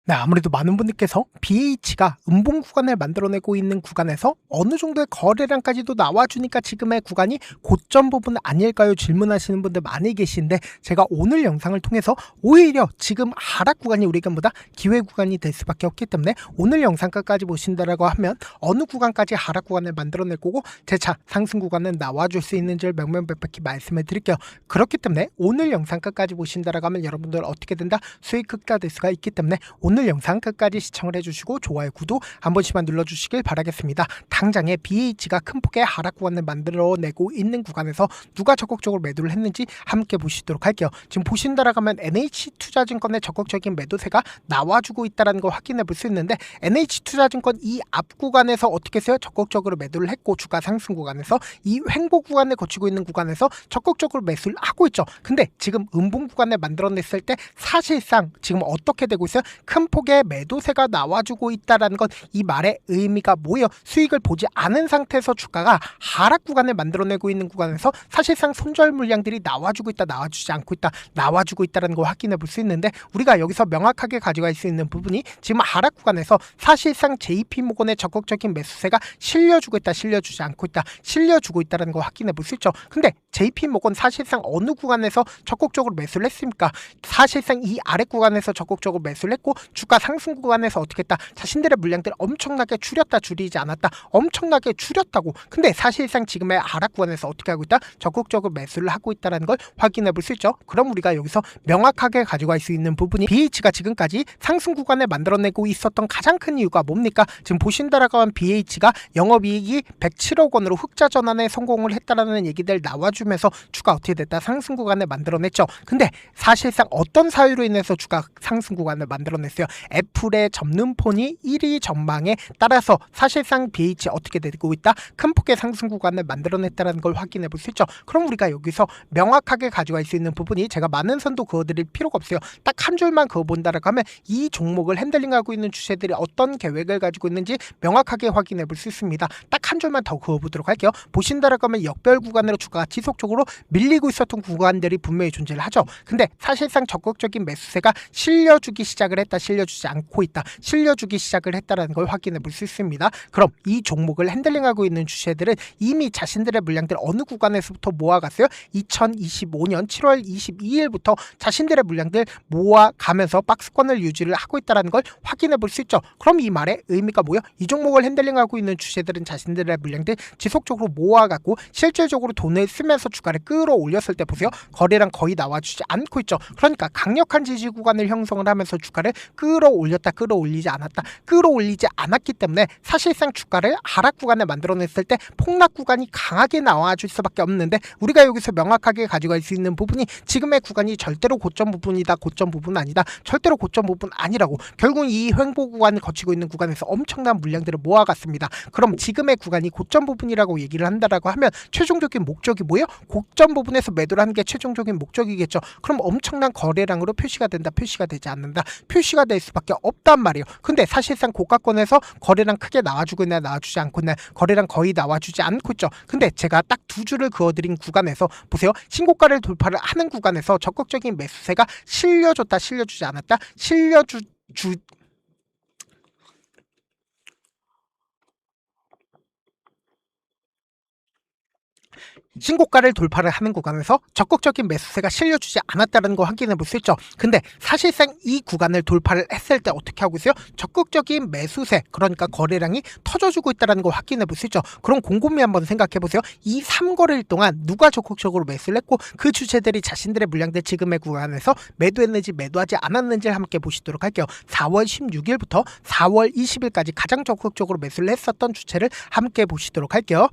네, 아무래도 많은 분들께서 BH가 음봉 구간을 만들어내고 있는 구간에서 어느 정도의 거래량까지도 나와주니까 지금의 구간이 고점 부분 아닐까요? 질문하시는 분들 많이 계신데, 제가 오늘 영상을 통해서 오히려 지금 하락 구간이 우리가 기회 구간이 될 수밖에 없기 때문에 오늘 영상 끝까지 보신다라고 하면 어느 구간까지 하락 구간을 만들어낼 거고 재차 상승 구간은 나와줄 수 있는지를 명명백백히 말씀을 드릴게요. 그렇기 때문에 오늘 영상 끝까지 보신다라고 하면 여러분들 어떻게 된다? 수익 흑자 될 수가 있기 때문에 오늘 영상 끝까지 시청을 해주시고 좋아요, 구독 한 번씩만 눌러주시길 바라겠습니다. 당장에 BH가 큰 폭의 하락 구간을 만들어내고 있는 구간에서 누가 적극적으로 매도를 했는지 함께 보시도록 할게요. 지금 보신다라고 하면 NH투자증권의 적극적인 매도세가 나와주고 있다는 걸 확인해 볼 수 있는데, NH투자증권 이 앞 구간에서 어떻게 해서요? 적극적으로 매도를 했고 주가 상승 구간에서 이 횡보 구간을 거치고 있는 구간에서 적극적으로 매수를 하고 있죠. 근데 지금 음봉 구간을 만들어냈을 때 사실상 지금 어떻게 되고 있어요? 큰 폭의 매도세가 나와주고 있다는 건 이 말의 의미가 뭐예요? 수익을 보지 않은 상태에서 주가가 하락 구간을 만들어내고 있는 구간에서 사실상 손절 물량들이 나와주고 있다, 나와주지 않고 있다, 나와주고 있다는 걸 확인해 볼 수 있는데, 우리가 여기서 명확하게 가져갈 수 있는 부분이 지금 하락 구간에서 사실상 JP모건의 적극적인 매수세가 실려주고 있다, 실려주지 않고 있다, 실려주고 있다는 걸 확인해 볼 수 있죠. 근데 JP모건 사실상 어느 구간에서 적극적으로 매수를 했습니까? 사실상 이 아래 구간에서 적극적으로 매수를 했고 주가 상승 구간에서 어떻게 했다? 자신들의 물량들을 엄청나게 줄였다, 줄이지 않았다, 엄청나게 줄였다고. 근데 사실상 지금의 하락 구간에서 어떻게 하고 있다? 적극적으로 매수를 하고 있다는 걸 확인해 볼 수 있죠. 그럼 우리가 여기서 명확하게 가져갈 수 있는 부분이, BH가 지금까지 상승 구간을 만들어내고 있었던 가장 큰 이유가 뭡니까? 지금 보신다라고 하면 BH가 영업이익이 107억 원으로 흑자 전환에 성공을 했다라는 얘기들 나와주면서 주가 어떻게 됐다? 상승 구간을 만들어냈죠. 근데 사실상 어떤 사유로 인해서 주가 상승 구간을 만들어냈어요? 애플의 접는폰이 1위 전망에 따라서 사실상 BH 어떻게 되고 있다? 큰 폭의 상승 구간을 만들어냈다는 걸 확인해 볼 수 있죠. 그럼 우리가 여기서 명확하게 가져갈 수 있는 부분이, 제가 많은 선도 그어드릴 필요가 없어요. 딱 한 줄만 그어본다라고 하면 이 종목을 핸들링하고 있는 주체들이 어떤 계획을 가지고 있는지 명확하게 확인해 볼 수 있습니다. 딱 한 줄만 더 그어보도록 할게요. 보신다라고 하면 역별 구간으로 주가가 지속적으로 밀리고 있었던 구간들이 분명히 존재를 하죠. 근데 사실상 적극적인 매수세가 실려주기 시작을 했다, 실려주지 않고 있다, 실려주기 시작을 했다는 걸 확인해 볼 수 있습니다. 그럼 이 종목을 핸들링하고 있는 주체들은 이미 자신들의 물량들 어느 구간에서부터 모아갔어요? 2025년 7월 22일부터 자신들의 물량들 모아가면서 박스권을 유지를 하고 있다는 걸 확인해 볼 수 있죠. 그럼 이 말의 의미가 뭐예요? 이 종목을 핸들링하고 있는 주체들은 자신들의 물량들 지속적으로 모아갖고 실질적으로 돈을 쓰면서 주가를 끌어올렸을 때 보세요. 거래량 거의 나와주지 않고 있죠. 그러니까 강력한 지지 구간을 형성을 하면서 주가를 끌어올렸다, 끌어올리지 않았다, 끌어올리지 않았기 때문에 사실상 주가를 하락 구간을 만들어냈을 때 폭락 구간이 강하게 나와줄 수밖에 없는데, 우리가 여기서 명확하게 가져갈 수 있는 부분이 지금의 구간이 절대로 고점 부분이다, 고점 부분 아니다, 절대로 고점 부분 아니라고. 결국 이 횡보 구간을 거치고 있는 구간에서 엄청난 물량들을 모아갔습니다. 그럼 지금의 구간이 고점 부분이라고 얘기를 한다라고 하면 최종적인 목적이 뭐예요? 고점 부분에서 매도를 하는 게 최종적인 목적이겠죠. 그럼 엄청난 거래량으로 표시가 된다, 표시가 되지 않는다, 표시가 될 수밖에 없단 말이에요. 근데 사실상 고가권에서 거래량 크게 나와주고 있나, 나와주지 않고 있나, 거래량 거의 나와주지 않고 있죠. 근데 제가 딱 두 줄을 그어드린 구간에서 보세요. 신고가를 돌파를 하는 구간에서 적극적인 매수세가 실려줬다, 실려주지 않았다, 신고가를 돌파를 하는 구간에서 적극적인 매수세가 실려주지 않았다는 거 확인해 볼 수 있죠. 근데 사실상 이 구간을 돌파를 했을 때 어떻게 하고 있어요? 적극적인 매수세, 그러니까 거래량이 터져주고 있다는 걸 확인해 볼 수 있죠. 그럼 곰곰이 한번 생각해 보세요. 이 3거래일 동안 누가 적극적으로 매수를 했고 그 주체들이 자신들의 물량들 지금의 구간에서 매도했는지 매도하지 않았는지를 함께 보시도록 할게요. 4월 16일부터 4월 20일까지 가장 적극적으로 매수를 했었던 주체를 함께 보시도록 할게요.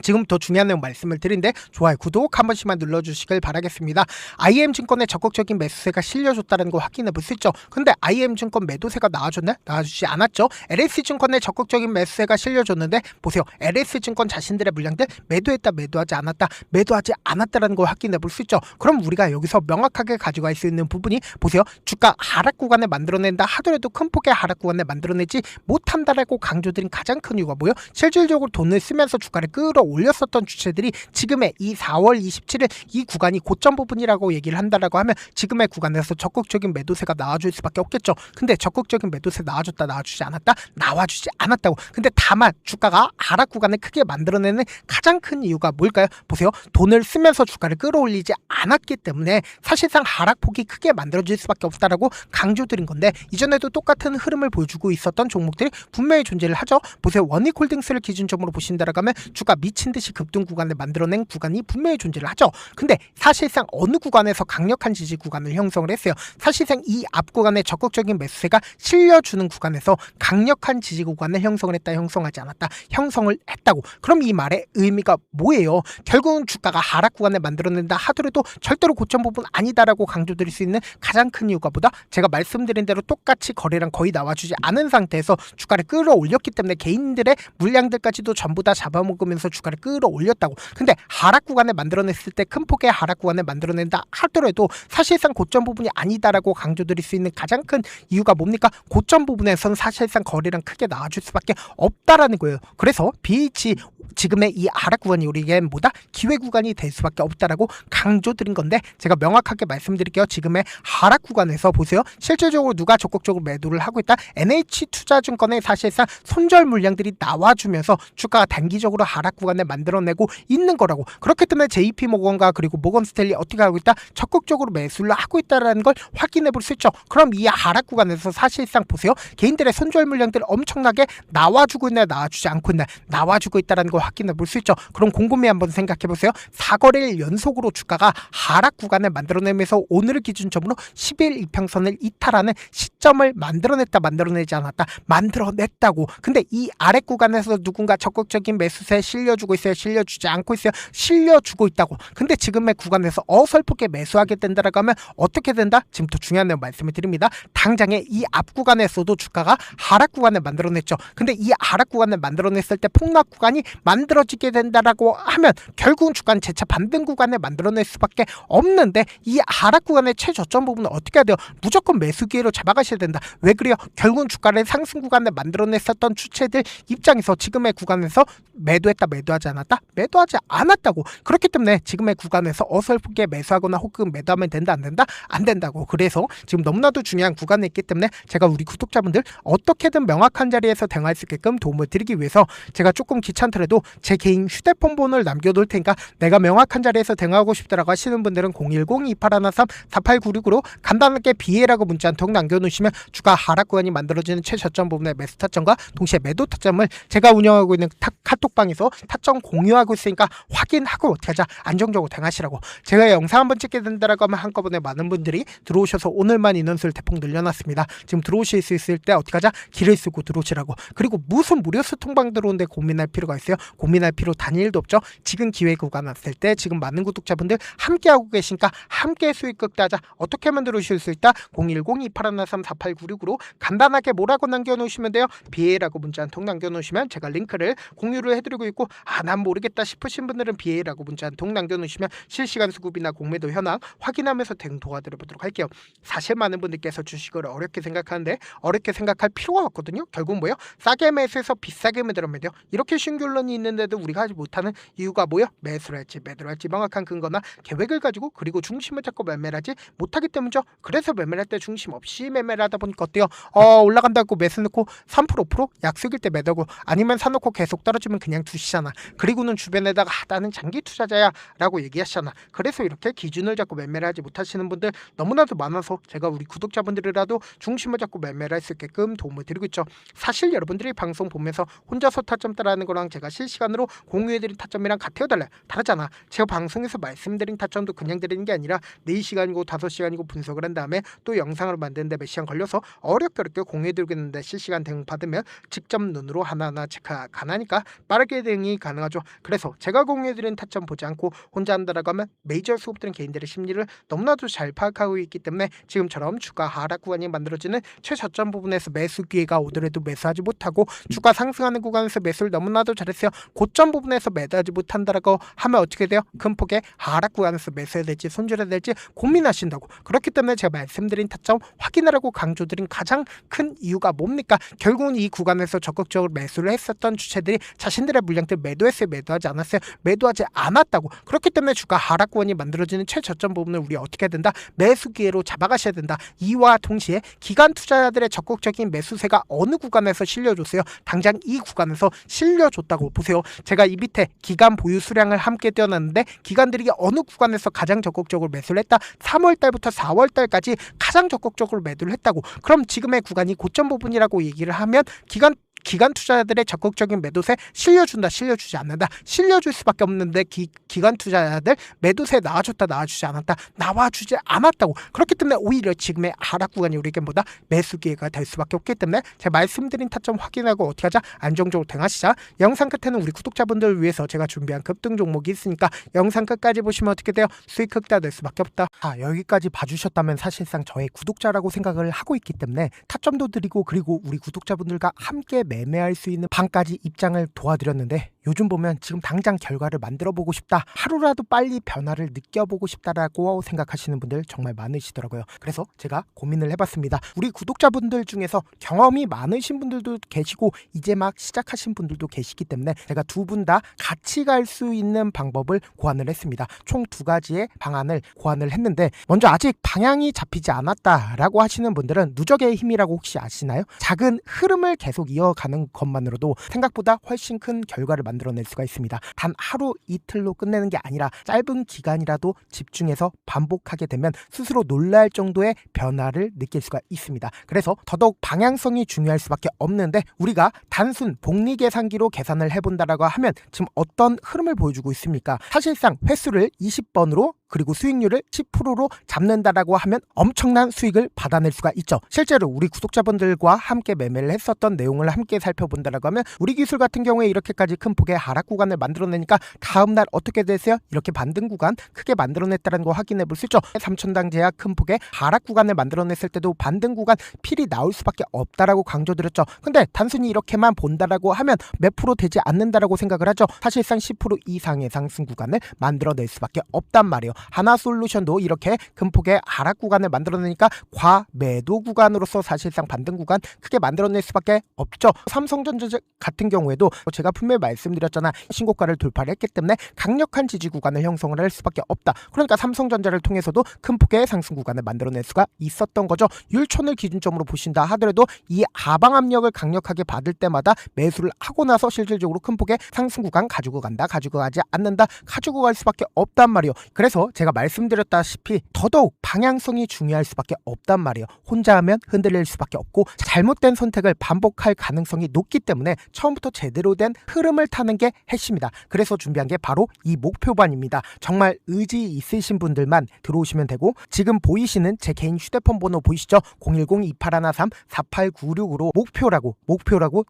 지금부터 중요한 내용 말씀을 드린데 좋아요, 구독 한 번씩만 눌러주시길 바라겠습니다. IM증권의 적극적인 매수세가 실려줬다는 거 확인해 볼 수 있죠. 근데 IM증권 매도세가 나와줬나요? 나와주지 않았죠. LS증권의 적극적인 매수세가 실려줬는데 보세요. LS증권 자신들의 물량들 매도했다, 매도하지 않았다, 매도하지 않았다는 걸 확인해 볼 수 있죠. 그럼 우리가 여기서 명확하게 가져갈 수 있는 부분이 보세요. 주가 하락 구간을 만들어낸다 하더라도 큰 폭의 하락 구간을 만들어내지 못한다라고 강조드린 가장 큰 이유가 뭐예요? 실질적으로 돈을 쓰면서 주가를 끌어 끌어올렸었던 주체들이 지금의 이 4월 27일 이 구간이 고점 부분이라고 얘기를 한다라고 하면 지금의 구간에서 적극적인 매도세가 나와줄 수밖에 없겠죠. 근데 적극적인 매도세 나와줬다 나와주지 않았다 나와주지 않았다고. 근데 다만 주가가 하락 구간을 크게 만들어내는 가장 큰 이유가 뭘까요? 보세요. 돈을 쓰면서 주가를 끌어올리지 않았기 때문에 사실상 하락폭이 크게 만들어질 수밖에 없다라고 강조드린 건데, 이전에도 똑같은 흐름을 보여주고 있었던 종목들이 분명히 존재를 하죠. 보세요. 원익홀딩스를 기준점으로 보신다라고 하면 주가 미친 듯이 급등 구간을 만들어낸 구간이 분명히 존재를 하죠. 근데 사실상 어느 구간에서 강력한 지지 구간을 형성을 했어요. 사실상 이 앞 구간에 적극적인 매수세가 실려주는 구간에서 강력한 지지 구간을 형성을 했다 형성하지 않았다 형성을 했다고. 그럼 이 말의 의미가 뭐예요? 결국은 주가가 하락 구간을 만들어낸다 하더라도 절대로 고점 부분 아니다라고 강조드릴 수 있는 가장 큰 이유가 보다 제가 말씀드린 대로 똑같이 거래량 거의 나와주지 않은 상태에서 주가를 끌어올렸기 때문에 개인들의 물량들까지도 전부 다 잡아먹으면서 주가를 끌어올렸다고. 근데 하락 구간을 만들어냈을 때 큰 폭의 하락 구간을 만들어낸다 하더라도 사실상 고점 부분이 아니다라고 강조드릴 수 있는 가장 큰 이유가 뭡니까? 고점 부분에서는 사실상 거래량 크게 나와줄 수밖에 없다라는 거예요. 그래서 BH 지금의 이 하락 구간이 우리에겐 뭐다? 기회 구간이 될 수밖에 없다라고 강조드린 건데, 제가 명확하게 말씀드릴게요. 지금의 하락 구간에서 보세요. 실질적으로 누가 적극적으로 매도를 하고 있다? NH투자증권의 사실상 손절 물량들이 나와주면서 주가가 단기적으로 하락 구간을 만들어내고 있는 거라고. 그렇기 때문에 JP모건과 그리고 모건스탠리 어떻게 하고 있다? 적극적으로 매수를 하고 있다는 걸 확인해 볼 수 있죠. 그럼 이 하락 구간에서 사실상 보세요. 개인들의 손절 물량들 엄청나게 나와주고 있나 나와주지 않고 있나 나와주고 있다는 걸 확인해 볼 수 있죠. 그럼 곰곰이 한번 생각해 보세요. 4거래일 연속으로 주가가 하락 구간을 만들어내면서 오늘을 기준점으로 10일 이평선을 이탈하는 시점을 만들어내지 않았다 만들어냈다고. 근데 이 아래 구간에서 누군가 적극적인 매수세 실려주고 있어요? 실려주지 않고 있어요? 실려주고 있다고. 근데 지금의 구간에서 어설프게 매수하게 된다라고 하면 어떻게 된다? 지금부터 중요한 내용 말씀을 드립니다. 당장에 이 앞 구간에서도 주가가 하락 구간을 만들어냈죠. 근데 이 하락 구간을 만들어냈을 때 폭락 구간이 만들어지게 된다라고 하면 결국은 주가는 재차 반등 구간을 만들어낼 수밖에 없는데, 이 하락 구간의 최저점 부분은 어떻게 해야 돼요? 무조건 매수 기회로 잡아가셔야 된다. 왜 그래요? 결국은 주가를 상승 구간을 만들어냈었던 주체들 입장에서 지금의 구간에서 매도했다 매도하지 않았다? 매도하지 않았다고. 그렇기 때문에 지금의 구간에서 어설프게 매수하거나 혹은 매도하면 된다 안 된다? 안 된다고. 그래서 지금 너무나도 중요한 구간에 있기 때문에 제가 우리 구독자분들 어떻게든 명확한 자리에서 대응할 수 있게끔 도움을 드리기 위해서 제가 조금 귀찮더라도 제 개인 휴대폰 번호를 남겨놓을 테니까 내가 명확한 자리에서 대응하고 싶다라고 하시는 분들은 010-2813-4896으로 간단하게 BA라고 문자 한 통 남겨놓으시면 주가 하락 구간이 만들어지는 최저점 부분의 매수 타점과 동시에 매도 타점을 제가 운영하고 있는 카톡방에서 타점 공유하고 있으니까 확인하고 어떻게 하자? 안정적으로 대응하시라고. 제가 영상 한번 찍게 된다라고 하면 한꺼번에 많은 분들이 들어오셔서 오늘만 인원수를 대폭 늘려놨습니다. 지금 들어오실 수 있을 때 어떻게 하자? 길을 쓰고 들어오시라고. 그리고 무슨 무료 소통방 들어오는데 고민할 필요가 있어요? 고민할 필요 단일도 없죠. 지금 기회 구간 왔을 때 지금 많은 구독자분들 함께하고 계시니까 함께 수익 극대하자. 어떻게 하면 들어오실 수 있다? 010-2813-4896으로 간단하게 뭐라고 남겨놓으시면 돼요? BA라고 문자 한 통 남겨놓으시면 제가 링크를 공유를 해드리고 있고, 난 모르겠다 싶으신 분들은 BA라고 문자 한 통 남겨놓으시면 실시간 수급이나 공매도 현황 확인하면서 대응 도와드려보도록 할게요. 사실 많은 분들께서 주식을 어렵게 생각하는데 어렵게 생각할 필요가 없거든요. 결국 뭐예요? 싸게 매수해서 비싸게 매도하면 돼요. 이렇게 쉬운 결론이 있는데도 우리가 하지 못하는 이유가 뭐예요? 매수를 할지 매도를 할지 명확한 근거나 계획을 가지고 그리고 중심을 잡고 매매를 하지 못하기 때문이죠. 그래서 매매를 할 때 중심 없이 매매를 하다 보니까 어때요? 올라간다고 매수 넣고 3% 5% 약속일 때 매도고, 아니면 사놓고 계속 떨어지면 그냥 두시잖아. 그리고는 주변에다가 나는 장기 투자자야 라고 얘기하시잖아. 그래서 이렇게 기준을 잡고 매매를 하지 못하시는 분들 너무나도 많아서 제가 우리 구독자분들이라도 중심을 잡고 매매를 할 수 있게끔 도움을 드리고 있죠. 사실 여러분들이 방송 보면서 혼자서 타점 따라하는 거랑 제가 실시간으로 공유해드린 타점이랑 같아요 달라요? 다르잖아. 제가 방송에서 말씀드린 타점도 그냥 드리는 게 아니라 4시간이고 5시간이고 분석을 한 다음에 또 영상을 만드는데 몇 시간 걸려서 어렵게 공유해드리고 있는데, 실시간 대응 받으면 직접 눈으로 하나하나 체크가 가능하니까 빠르게 대응이 가능하죠. 그래서 제가 공유해드린 타점 보지 않고 혼자 한다라고 하면 메이저 수급들은 개인들의 심리를 너무나도 잘 파악하고 있기 때문에 지금처럼 주가 하락 구간이 만들어지는 최저점 부분에서 매수 기회가 오더라도 매수하지 못하고 주가 상승하는 구간에서 매수를 너무나도 잘했어요. 고점 부분에서 매도하지 못한다라고 하면 어떻게 돼요? 큰 폭의 하락 구간에서 매수해야 될지 손절해야 될지 고민하신다고. 그렇기 때문에 제가 말씀드린 타점 확인하라고 강조드린 가장 큰 이유가 뭡니까? 결국은 이 구간에서 적극적으로 매수를 했었던 주체들이 자신들의 물량들 매도했어요? 매도하지 않았어요? 매도하지 않았다고. 그렇기 때문에 주가 하락 구간이 만들어지는 최저점 부분을 우리 어떻게 해야 된다? 매수 기회로 잡아가셔야 된다. 이와 동시에 기관 투자자들의 적극적인 매수세가 어느 구간에서 실려줬어요? 당장 이 구간에서 실려줬다고 보세요. 제가 이 밑에 기간 보유 수량을 함께 떼어놨는데 기관들이 어느 구간에서 가장 적극적으로 매수를 했다? 3월달부터 4월달까지 가장 적극적으로 매도를 했다고. 그럼 지금의 구간이 고점 부분이라고 얘기를 하면 기관 투자자들의 적극적인 매도세 실려준다, 실려주지 않는다. 실려줄 수밖에 없는데 기관 투자자들 매도세 나와줬다, 나와주지 않았다, 나와주지 않았다고. 그렇기 때문에 오히려 지금의 하락 구간이 우리에게 보다 매수 기회가 될 수밖에 없기 때문에 제가 말씀드린 타점 확인하고 어떻게 하자? 안정적으로 대응하시자. 영상 끝에는 우리 구독자분들을 위해서 제가 준비한 급등 종목이 있으니까 영상 끝까지 보시면 어떻게 돼요? 수익 극대화될 수밖에 없다. 여기까지 봐주셨다면 사실상 저의 구독자라고 생각을 하고 있기 때문에 타점도 드리고 그리고 우리 구독자분들과 함께 매매할 수 있는 방까지 입장을 도와드렸는데 요즘 보면 지금 당장 결과를 만들어 보고 싶다, 하루라도 빨리 변화를 느껴보고 싶다라고 생각하시는 분들 정말 많으시더라고요. 그래서 제가 고민을 해봤습니다. 우리 구독자분들 중에서 경험이 많으신 분들도 계시고 이제 막 시작하신 분들도 계시기 때문에 제가 두 분 다 같이 갈 수 있는 방법을 고안을 했습니다. 총 2가지의 방안을 고안을 했는데 먼저 아직 방향이 잡히지 않았다라고 하시는 분들은 누적의 힘이라고 혹시 아시나요? 작은 흐름을 계속 이어가는 것만으로도 생각보다 훨씬 큰 결과를 만들어낼 수가 있습니다. 단 하루 이틀로 끝내는 게 아니라 짧은 기간이라도 집중해서 반복하게 되면 스스로 놀랄 정도의 변화를 느낄 수가 있습니다. 그래서 더더욱 방향성이 중요할 수밖에 없는데 우리가 단순 복리계산기로 계산을 해본다라고 하면 지금 어떤 흐름을 보여주고 있습니까? 사실상 횟수를 20번으로 그리고 수익률을 10%로 잡는다라고 하면 엄청난 수익을 받아낼 수가 있죠. 실제로 우리 구독자분들과 함께 매매를 했었던 내용을 함께 살펴본다라고 하면 우리 기술 같은 경우에 이렇게까지 큰 폭의 하락 구간을 만들어내니까 다음날 어떻게 되세요? 이렇게 반등 구간 크게 만들어냈다는 거 확인해 볼 수 있죠. 3천당 제약 큰 폭의 하락 구간을 만들어냈을 때도 반등 구간 필히 나올 수밖에 없다라고 강조드렸죠. 근데 단순히 이렇게만 본다라고 하면 몇 프로 되지 않는다라고 생각을 하죠. 사실상 10% 이상의 상승 구간을 만들어낼 수밖에 없단 말이에요. 하나솔루션도 이렇게 큰 폭의 하락 구간을 만들어내니까 과매도 구간으로서 사실상 반등 구간 크게 만들어낼 수밖에 없죠. 삼성전자 같은 경우에도 제가 분명히 말씀드렸잖아. 신고가를 돌파를 했기 때문에 강력한 지지 구간을 형성을 할 수밖에 없다. 그러니까 삼성전자를 통해서도 큰 폭의 상승 구간을 만들어낼 수가 있었던 거죠. 율촌을 기준점으로 보신다 하더라도 이 하방 압력을 강력하게 받을 때마다 매수를 하고 나서 실질적으로 큰 폭의 상승 구간 가지고 간다, 가지고 가지 않는다, 가지고 갈 수밖에 없단 말이에요. 그래서 제가 말씀드렸다시피 더더욱 방향성이 중요할 수밖에 없단 말이에요. 혼자 하면 흔들릴 수밖에 없고 잘못된 선택을 반복할 가능성이 높기 때문에 처음부터 제대로 된 흐름을 타는 게 핵심이다. 그래서 준비한 게 바로 이 목표반입니다. 정말 의지 있으신 분들만 들어오시면 되고 지금 보이시는 제 개인 휴대폰 번호 보이시죠? 010-2813-4896으로 목표라고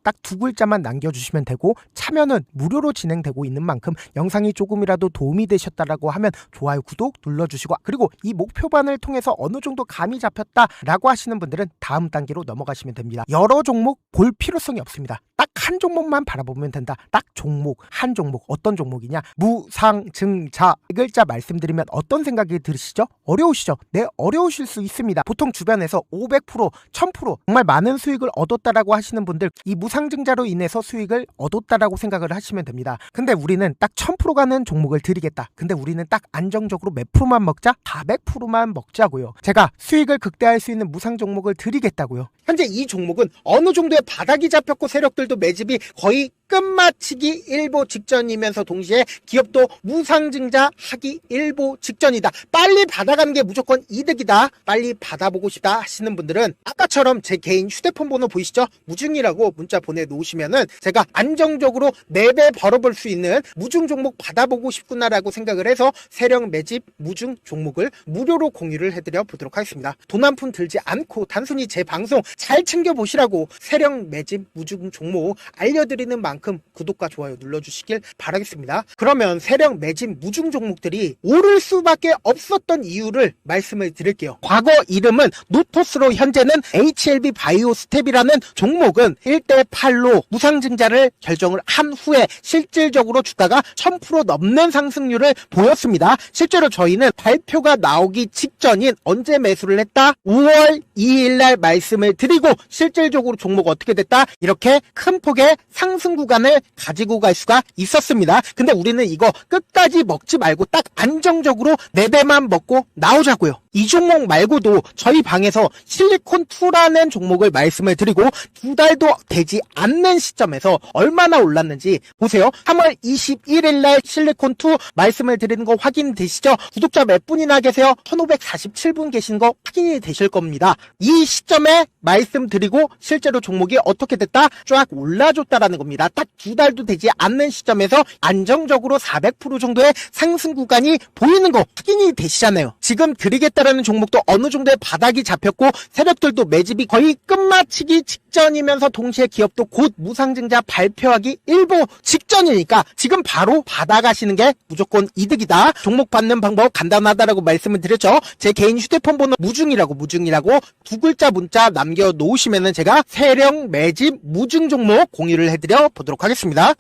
딱 2글자만 남겨주시면 되고 참여는 무료로 진행되고 있는 만큼 영상이 조금이라도 도움이 되셨다라고 하면 좋아요, 구독 눌러주시고 그리고 이 목표반을 통해서 어느 정도 감이 잡혔다라고 하시는 분들은 다음 단계로 넘어가시면 됩니다. 여러 종목 볼 필요성이 없습니다. 딱 한 종목만 바라보면 된다. 딱 종목, 한 종목. 어떤 종목이냐? 무상증자. 이 글자 말씀드리면 어떤 생각이 들으시죠? 어려우시죠? 네, 어려우실 수 있습니다. 보통 주변에서 500%, 1000% 정말 많은 수익을 얻었다라고 하시는 분들 이 무상증자로 인해서 수익을 얻었다라고 생각을 하시면 됩니다. 근데 우리는 딱 1000% 가는 종목을 드리겠다. 근데 우리는 딱 안정적으로 몇 프로만 먹자? 400%만 먹자고요. 제가 수익을 극대화할 수 있는 무상 종목을 드리겠다고요. 현재 이 종목은 어느 정도의 바닥이 잡혔고 세력들도 매집이 거의 끝마치기 일보 직전이면서 동시에 기업도 무상증자하기 일보 직전이다. 빨리 받아가는 게 무조건 이득이다. 빨리 받아보고 싶다 하시는 분들은 아까처럼 제 개인 휴대폰 번호 보이시죠? 무중이라고 문자 보내놓으시면은 제가 안정적으로 4배 벌어볼 수 있는 무중 종목 받아보고 싶구나라고 생각을 해서 세력 매집 무중 종목을 무료로 공유를 해드려 보도록 하겠습니다. 돈 한 푼 들지 않고 단순히 제 방송 잘 챙겨보시라고 세력 매집 무중 종목 알려드리는 만큼 구독과 좋아요 눌러주시길 바라겠습니다. 그러면 세력 매집 무중 종목들이 오를 수밖에 없었던 이유를 말씀을 드릴게요. 과거 이름은 노토스로 현재는 HLB 바이오스텝이라는 종목은 1대8로 무상증자를 결정을 한 후에 실질적으로 주가가 1000% 넘는 상승률을 보였습니다. 실제로 저희는 발표가 나오기 직전인 언제 매수를 했다? 5월 2일 날 말씀을 드리고 실질적으로 종목 어떻게 됐다? 이렇게 큰 폭의 상승 구간을 가지고 갈 수가 있었습니다. 근데 우리는 이거 끝까지 먹지 말고 딱 안정적으로 4배만 먹고 나오자고요. 이 종목 말고도 저희 방에서 실리콘2라는 종목을 말씀을 드리고 2달도 되지 않는 시점에서 얼마나 올랐는지 보세요. 3월 21일 날 실리콘2 말씀을 드리는 거 확인되시죠? 구독자 몇 분이나 계세요? 1547분 계신 거 확인이 되실 겁니다. 이 시점에 말씀드리고 실제로 종목이 어떻게 됐다? 쫙 올라줬다라는 겁니다. 딱 2달도 되지 않는 시점에서 안정적으로 400% 정도의 상승 구간이 보이는 거 확인이 되시잖아요. 지금 드리겠다라는 종목도 어느 정도의 바닥이 잡혔고 세력들도 매집이 거의 끝마치기 직전이면서 동시에 기업도 곧 무상증자 발표하기 일보 직전이니까 지금 바로 받아가시는 게 무조건 이득이다. 종목 받는 방법 간단하다라고 말씀을 드렸죠. 제 개인 휴대폰 번호 무중이라고 두 글자 문자 남겨놓으시면은 제가 세력 매집 무중 종목 공유를 해드려 보도록 하겠습니다.